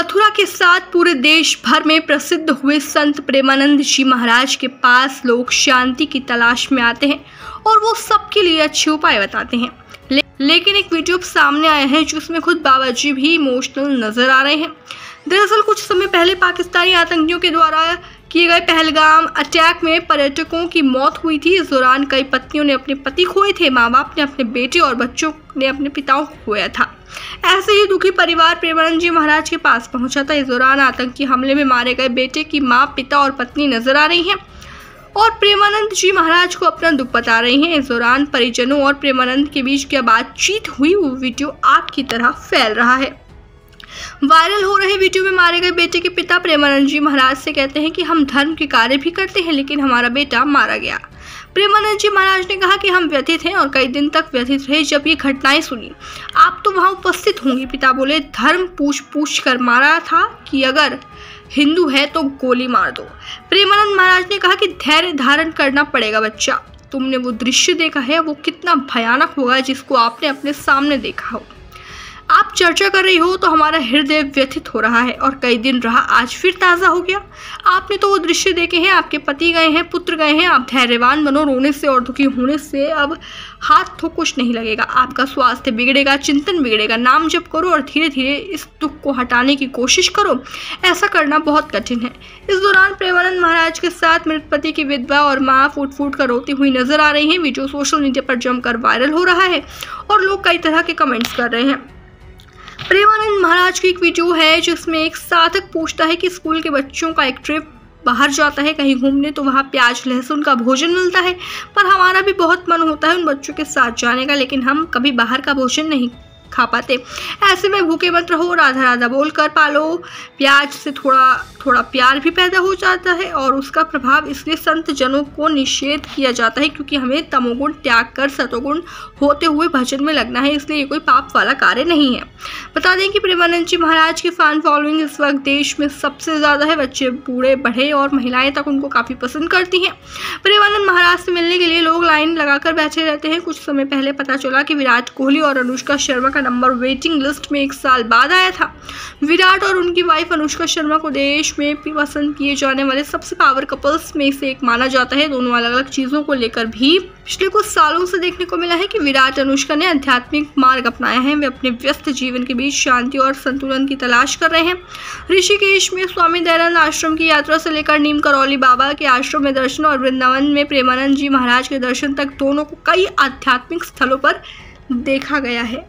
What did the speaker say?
मथुरा के साथ पूरे देश भर में प्रसिद्ध हुए संत प्रेमानंद जी महाराज के पास लोग शांति की तलाश में आते हैं और वो सबके लिए अच्छे उपाय बताते हैं। लेकिन एक वीडियो सामने आया है जिसमें खुद बाबा जी भी इमोशनल नजर आ रहे हैं। दरअसल कुछ समय पहले पाकिस्तानी आतंकियों के द्वारा किए गए पहलगाम अटैक में पर्यटकों की मौत हुई थी। इस दौरान कई पत्नियों ने अपने पति खोए थे, माँ बाप ने अपने बेटे और बच्चों ने अपने पिताओं को खोया था। ऐसे ही दुखी परिवार प्रेमानंद जी महाराज के पास पहुंचा था। इस दौरान आतंकी हमले में मारे गए बेटे की माँ, पिता और पत्नी नजर आ रही हैं और प्रेमानंद जी महाराज को अपना दुख बता रही हैं। इस दौरान परिजनों और प्रेमानंद के बीच क्या बातचीत हुई, वो वीडियो आग की तरह फैल रहा है। वायरल हो रहे वीडियो में मारे गए बेटे के पिता प्रेमानंद जी महाराज से कहते हैं कि हम धर्म के कार्य भी करते हैं, लेकिन हमारा बेटा मारा गया। प्रेमानंद जी महाराज ने कहा कि हम व्यथित हैं और कई दिन तक व्यथित रहे जब ये घटनाएं सुनी। आप तो वहां उपस्थित होंगे। पिता बोले, धर्म पूछ कर मारा था कि अगर हिंदू है तो गोली मार दो। प्रेमानंद महाराज ने कहा कि धैर्य धारण करना पड़ेगा बच्चा, तुमने वो दृश्य देखा है, वो कितना भयानक होगा जिसको आपने अपने सामने देखा हो। आप चर्चा कर रही हो तो हमारा हृदय व्यथित हो रहा है और कई दिन रहा, आज फिर ताज़ा हो गया। आपने तो वो दृश्य देखे हैं, आपके पति गए हैं, पुत्र गए हैं। आप धैर्यवान बनो, रोने से और दुखी होने से अब हाथ तो कुछ नहीं लगेगा। आपका स्वास्थ्य बिगड़ेगा, चिंतन बिगड़ेगा। नाम जप करो और धीरे धीरे इस दुख को हटाने की कोशिश करो। ऐसा करना बहुत कठिन है। इस दौरान प्रेमानंद महाराज के साथ मृत पति की विधवा और माँ फूट फूट कर रोती हुई नजर आ रही हैं। वीडियो सोशल मीडिया पर जमकर वायरल हो रहा है और लोग कई तरह के कमेंट्स कर रहे हैं। प्रेमानंद महाराज की एक वीडियो है जिसमें एक साधक पूछता है कि स्कूल के बच्चों का एक ट्रिप बाहर जाता है कहीं घूमने तो वहाँ प्याज लहसुन का भोजन मिलता है, पर हमारा भी बहुत मन होता है उन बच्चों के साथ जाने का, लेकिन हम कभी बाहर का भोजन नहीं खा पाते। ऐसे में भूखे मत रहो, राधा राधा बोल कर पालो। प्याज से थोड़ा थोड़ा प्यार भी पैदा हो जाता है और उसका प्रभाव इसलिए संत जनों को निषेध किया जाता है क्योंकि हमें तमोगुण त्याग कर सतोगुण होते हुए भजन में लगना है, इसलिए ये कोई पाप वाला कार्य नहीं है। बता दें कि प्रेमानंद जी महाराज की फैन फॉलोइंग इस वक्त देश में सबसे ज़्यादा है। बच्चे, बूढ़े, बढ़े और महिलाएं तक उनको काफ़ी पसंद करती हैं। प्रेमानंद महाराज से मिलने के लिए लोग लाइन लगाकर बैठे रहते हैं। कुछ समय पहले पता चला कि विराट कोहली और अनुष्का शर्मा का नंबर वेटिंग लिस्ट में 1 साल बाद आया था। विराट और उनकी वाइफ अनुष्का शर्मा को देश में पसंद किए जाने वाले सबसे पावर कपल्स में से एक माना जाता है। दोनों अलग अलग चीजों को लेकर भी पिछले कुछ सालों से देखने को मिला है कि विराट अनुष्का ने आध्यात्मिक मार्ग अपनाया है। वे अपने व्यस्त जीवन के बीच शांति और संतुलन की तलाश कर रहे हैं। ऋषिकेश में स्वामी दयानंद आश्रम की यात्रा से लेकर नीम करौली बाबा के आश्रम में दर्शन और वृंदावन में प्रेमानंद जी महाराज के दर्शन तक दोनों को कई आध्यात्मिक स्थलों पर देखा गया है।